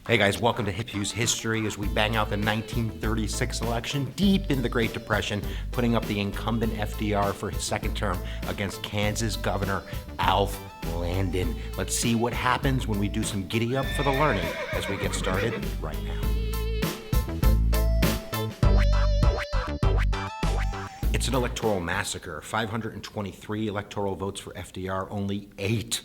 Hey guys, welcome to HipHughes History as we bang out the 1936 election deep in the Great Depression, putting up the incumbent FDR for his second term against Kansas Governor Alf Landon. Let's see what happens when we do some giddy up for the learning as we get started right now. It's an electoral massacre. 523 electoral votes for FDR, only eight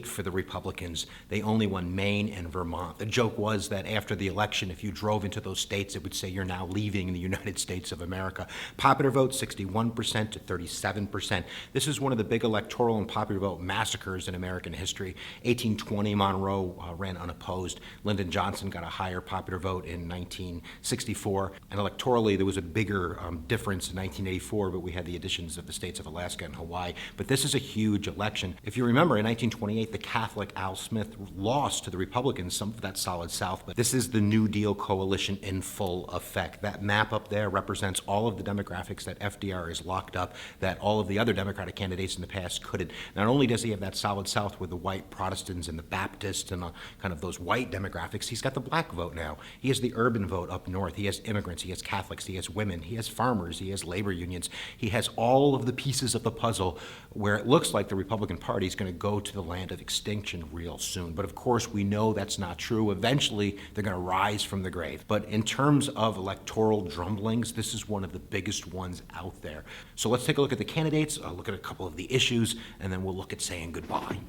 for the Republicans. They only won Maine and Vermont. The joke was that after the election, if you drove into those states, it would say you're now leaving the United States of America. Popular vote, 61% to 37%. This is one of the big electoral and popular vote massacres in American history. 1820, Monroe ran unopposed. Lyndon Johnson got a higher popular vote in 1964. And electorally, there was a bigger difference in 1984, but we had the additions of the states of Alaska and Hawaii. But this is a huge election. If you remember, in 1928, the Catholic Al Smith lost to the Republicans, some of that solid South, but this is the New Deal coalition in full effect. That map up there represents all of the demographics that FDR has locked up, that all of the other Democratic candidates in the past couldn't. Not only does he have that solid South with the white Protestants and the Baptists and kind of those white demographics, he's got the black vote now. He has the urban vote up north. He has immigrants, he has Catholics, he has women, he has farmers, he has labor unions. He has all of the pieces of the puzzle where it looks like the Republican Party is going to go to the land of extinction real soon. But of course, we know that's not true. Eventually, they're going to rise from the grave. But in terms of electoral drumblings, this is one of the biggest ones out there. So let's take a look at the candidates, look at a couple of the issues, and then we'll look at saying goodbye.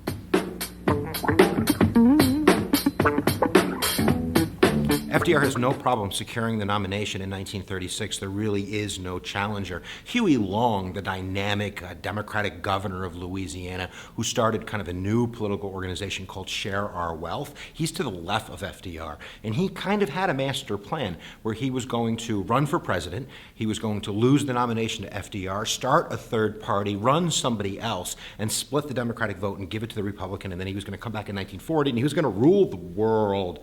FDR has no problem securing the nomination in 1936. There really is no challenger. Huey Long, the dynamic Democratic governor of Louisiana, who started kind of a new political organization called Share Our Wealth, he's to the left of FDR. And he kind of had a master plan where he was going to run for president, he was going to lose the nomination to FDR, start a third party, run somebody else, and split the Democratic vote and give it to the Republican, and then he was going to come back in 1940 and he was going to rule the world.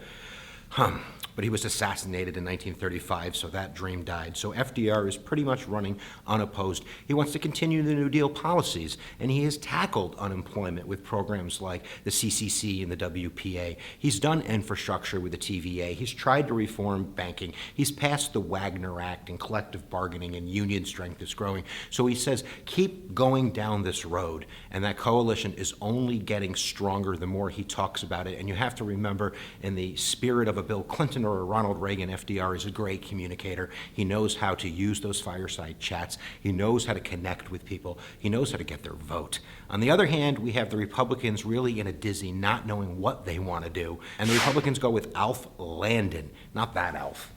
But he was assassinated in 1935, so that dream died. So FDR is pretty much running unopposed. He wants to continue the New Deal policies, and he has tackled unemployment with programs like the CCC and the WPA. He's done infrastructure with the TVA. He's tried to reform banking. He's passed the Wagner Act, and collective bargaining and union strength is growing. So he says, keep going down this road, and that coalition is only getting stronger the more he talks about it. And you have to remember, in the spirit of a Bill Clinton or a Ronald Reagan, FDR is a great communicator. He knows how to use those fireside chats. He knows how to connect with people. He knows how to get their vote. On the other hand, we have the Republicans really in a dizzy, not knowing what they want to do. And the Republicans go with Alf Landon, not that Alf,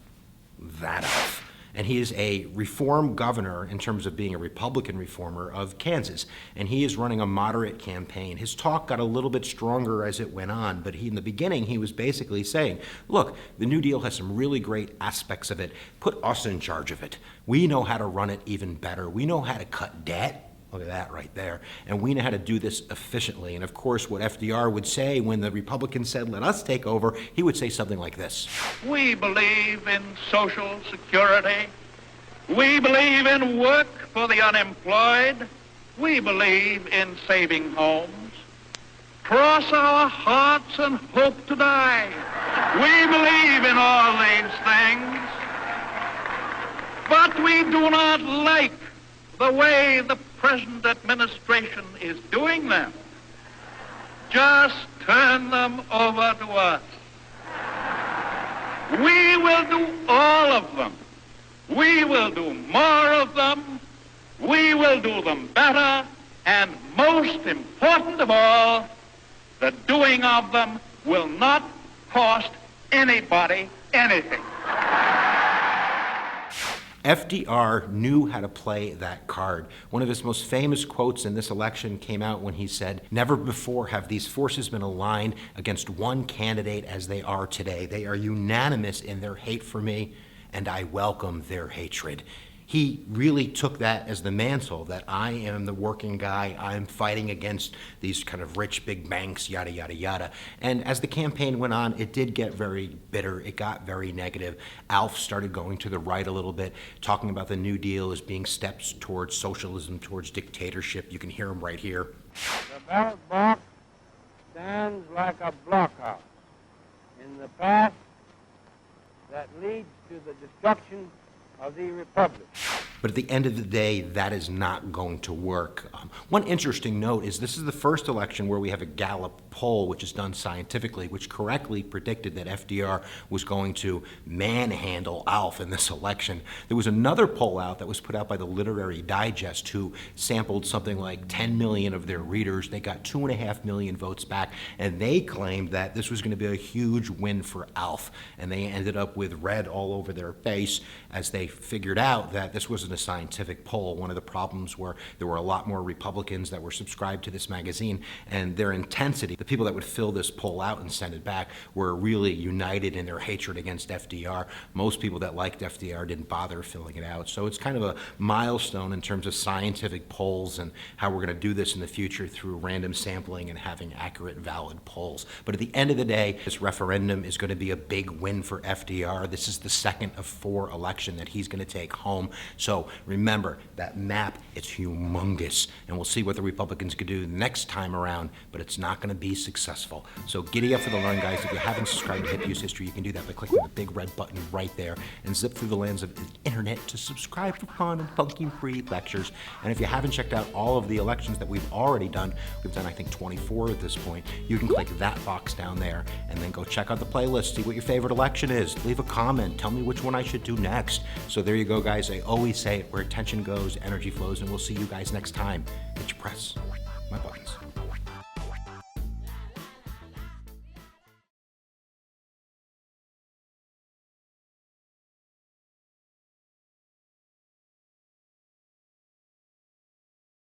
that Alf. And he is a reform governor in terms of being a Republican reformer of Kansas. And he is running a moderate campaign. His talk got a little bit stronger as it went on, but in the beginning, he was basically saying, look, the New Deal has some really great aspects of it. Put us in charge of it. We know how to run it even better. We know how to cut debt. Look at that right there. And we know how to do this efficiently. And of course, what FDR would say when the Republicans said, let us take over, he would say something like this. We believe in Social Security. We believe in work for the unemployed. We believe in saving homes. Cross our hearts and hope to die. We believe in all these things. But we do not like the way the present administration is doing them. Just turn them over to us. We will do all of them. We will do more of them. We will do them better. And most important of all, the doing of them will not cost anybody anything. FDR knew how to play that card. One of his most famous quotes in this election came out when he said, never before have these forces been aligned against one candidate as they are today. They are unanimous in their hate for me, and I welcome their hatred. He really took that as the mantle, that I am the working guy, I'm fighting against these kind of rich big banks, yada, yada, yada. And as the campaign went on, it did get very bitter, it got very negative. Alf started going to the right a little bit, talking about the New Deal as being steps towards socialism, towards dictatorship. You can hear him right here. The ballot box stands like a blockhouse in the path that leads to the destruction of the Republic. But at the end of the day, that is not going to work. One interesting note is this is the first election where we have a Gallup poll, which is done scientifically, which correctly predicted that FDR was going to manhandle Alf in this election. There was another poll out that was put out by the Literary Digest, who sampled something like 10 million of their readers. They got 2.5 million votes back, and they claimed that this was going to be a huge win for Alf. And they ended up with red all over their face as they figured out that this wasn't a scientific poll. One of the problems were there were a lot more Republicans that were subscribed to this magazine, and their intensity, the people that would fill this poll out and send it back, were really united in their hatred against FDR. Most people that liked FDR didn't bother filling it out. So it's kind of a milestone in terms of scientific polls and how we're going to do this in the future through random sampling and having accurate, valid polls. But at the end of the day, this referendum is going to be a big win for FDR. This is the second of 4 elections that he's going to take home. So remember, that map, it's humongous, and we'll see what the Republicans could do next time around, but it's not going to be successful. So giddy up for the learn, guys. If you haven't subscribed to HipHughes History, you can do that by clicking the big red button right there and zip through the lands of the internet to subscribe for fun and funky free lectures. And if you haven't checked out all of the elections that we've already done, we've done I think 24 at this point, you can click that box down there and then go check out the playlist, see what your favorite election is, leave a comment, tell me which one I should do next. So there you go, guys. I always say it, where attention goes, energy flows, and we'll see you guys next time that you press my buttons.